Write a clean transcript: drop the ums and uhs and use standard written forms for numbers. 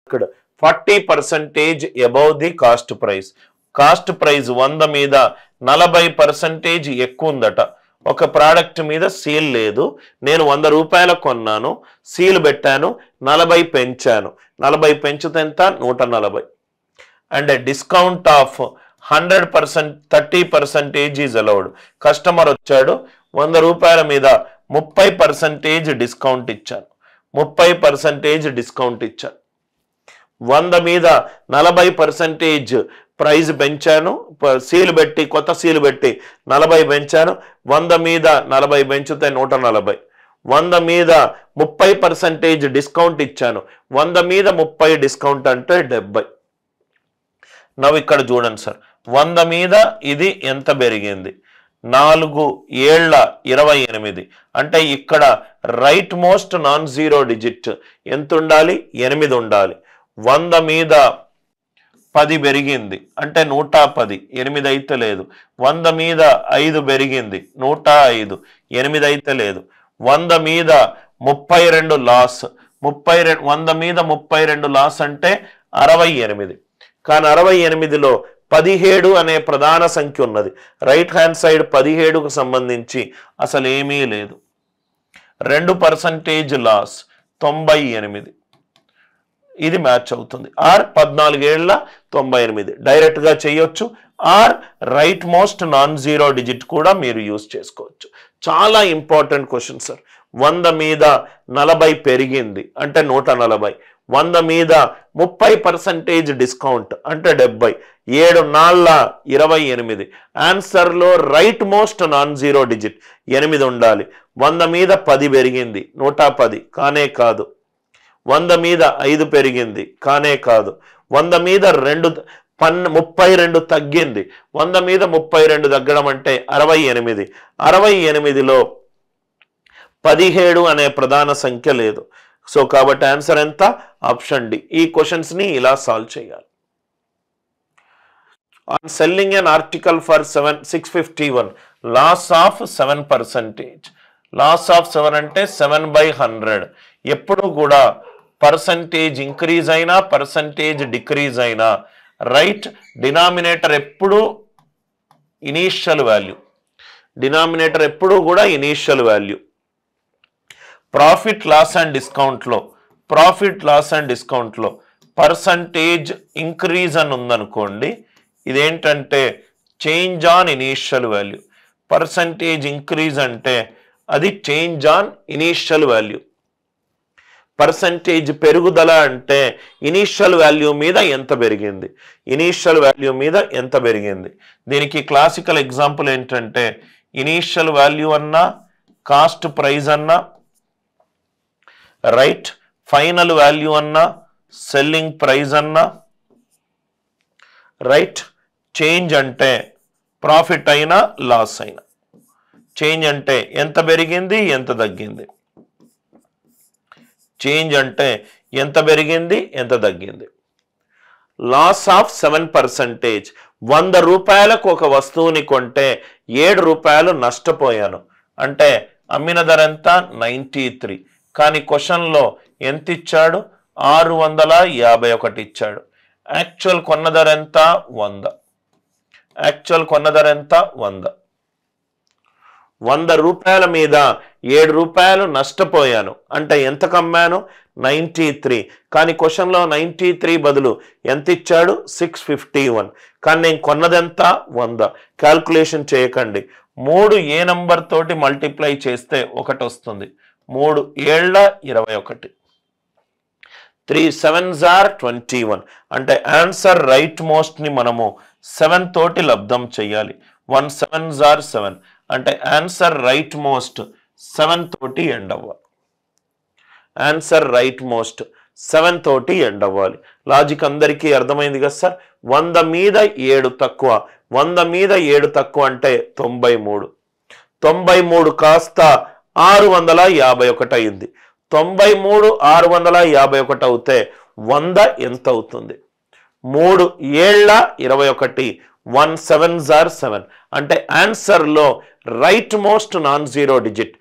ఇక్కడ 40% above the cost price. Cost price 100 మీద 40% ఎక్కువ ఉందట. ఒక ప్రోడక్ట్ మీద సీల్ లేదు, నేను 100 రూపాయలకు కొన్నాను, సీల్ పెట్టాను, 40 పెంచాను, 40 పెంచితే ఎంత 140. And discount of 100%, 30% is allowed. Customer వచ్చాడు, 100 రూపాయల మీద 30% డిస్కౌంట్ ఇచ్చాను, 30% డిస్కౌంట్ ఇచ్చాను. 100 మీద 40% ప్రైజ్ పెంచాను, సీల్ పెట్టి కొత్త సీల్ పెట్టి 40 పెంచాను, 100 మీద 40 పెంచితే 140. 100 మీద 30% డిస్కౌంట్ ఇచ్చాను, 100 మీద 30 డిస్కౌంట్ అంటే 70. నవ్వు ఇక్కడ చూడండి సార్, 100 మీద ఇది ఎంత పెరిగింది, 4 ఏళ్ల 28. అంటే ఇక్కడ right most non zero digit ఎంత ఉండాలి, 8 ఉండాలి. 100 మీద 10 పెరిగింది అంటే 110, 8 అయితే లేదు. 100 మీద 5 పెరిగింది 105, 8 అయితే లేదు. 100 మీద 32 లాస్, 100 మీద 32 లాస్ అంటే 68. కానీ 68లో 17 అనే ప్రధాన సంఖ్య ఉన్నది. రైట్ హ్యాండ్ సైడ్ 17కు సంబంధించి అసలు ఏమీ లేదు. 2% లాస్ 98, ఇది మ్యాచ్ అవుతుంది. ఆర్ 14 ఏళ్ల 98 డైరెక్ట్ గా చేయొచ్చు. Or right most non zero digit కూడా మీరు యూజ్ చేసుకోవచ్చు. చాలా ఇంపార్టెంట్ క్వశ్చన్ సార్. 100 మీద 40 పెరిగింది అంటే 140. 100 మీద 30% డిస్కౌంట్ అంటే 70. 7 4 28. ఆన్సర్ లో right most non zero digit 8 ఉండాలి. 100 మీద 10 పెరిగింది 110, కానే కాదు. 100 మీద 5 పెరిగింది, కానే కాదు. 100 మీద 32 తగ్గింది, 100 మీద 32 తగ్గడం అంటే 68. 68లో 17 అనే ప్రధాన సంఖ్య లేదు. సో కాబట్టి ఆన్సర్ ఎంత, ఆప్షన్ డి. ఈ క్వశ్చన్స్ ని ఇలా సాల్వ్ చేయాలి. On selling an article for 651, loss of 7%. Loss of 7 అంటే 7/100. ఎప్పుడు కూడా పర్సంటేజ్ ఇంక్రీజ్ అయినా పర్సంటేజ్ డిక్రీజ్ అయినా రైట్ డినామినేటర్ ఎప్పుడు ఇనీషియల్ వాల్యూ, డినామినేటర్ ఎప్పుడు కూడా initial value. Profit loss and డిస్కౌంట్లో పర్సంటేజ్ ఇంక్రీజ్ అని ఉందనుకోండి, ఇదేంటంటే change on initial value. Percentage increase అంటే అది change on initial value. Percentage పెరుగుదల అంటే ఇనీషియల్ వాల్యూ మీద ఎంత పెరిగింది, ఇనీషియల్ వాల్యూ మీద ఎంత పెరిగింది. దీనికి క్లాసికల్ ఎగ్జాంపుల్ ఏంటంటే ఇనీషియల్ వాల్యూ అన్నా, కాస్ట్ ప్రైస్ అన్నా, రైట్ ఫైనల్ వాల్యూ అన్నా, సెల్లింగ్ ప్రైస్ అన్నా, రైట్ చేంజ్ అంటే ప్రాఫిట్ అయినా లాస్ అయినా. చేంజ్ అంటే ఎంత పెరిగింది ఎంత తగ్గింది, చేంజ్ అంటే ఎంత పెరిగింది ఎంత తగ్గింది. Loss of 7%. 100 రూపాయలకు ఒక వస్తువుని కొంటే 7 రూపాయలు నష్టపోయాను అంటే అమ్మిన ధర ఎంత 93. కానీ క్వశ్చన్లో ఎంత ఇచ్చాడు, 651 ఇచ్చాడు. యాక్చువల్ కొన్న ధర ఎంత 100. యాక్చువల్ కొన్న ధర ఎంత 100. 100 రూపాయల మీద 7 రూపాయలు నష్టపోయాను అంటే ఎంత కమ్మాను 93. కానీ క్వశ్చన్లో 93 బదులు ఎంత ఇచ్చాడు 651. కానీ నేను కొన్నదెంత 100. క్యాల్కులేషన్ చేయకండి, 3 ఏ నంబర్ తోటి మల్టిప్లై చేస్తే 1 వస్తుంది. 3 ఏళ్ల 21. 3 7s are 21. అంటే ఆన్సర్ రైట్ మోస్ట్ ని మనము 7 తోటి లబ్ధం చెయ్యాలి. 1 7s are 7 అంటే ఆన్సర్ రైట్ మోస్ట్ 7 తోటి ఎండ్ అవ్వాలి. ఆన్సర్ రైట్ మోస్ట్ 7 తోటి ఎండ్ అవ్వాలి. లాజిక్ అందరికీ అర్థమైంది కదా సార్. 100 మీద 7 తక్కువ, 100 మీద 7 తక్కువ అంటే 93. 93 కాస్త 651 అయింది. 93 651 అవుతే 100 ఎంత అవుతుంది? 3 ఏళ్ల 21. 1 7s are 7 అంటే ఆన్సర్ లో right most non zero digit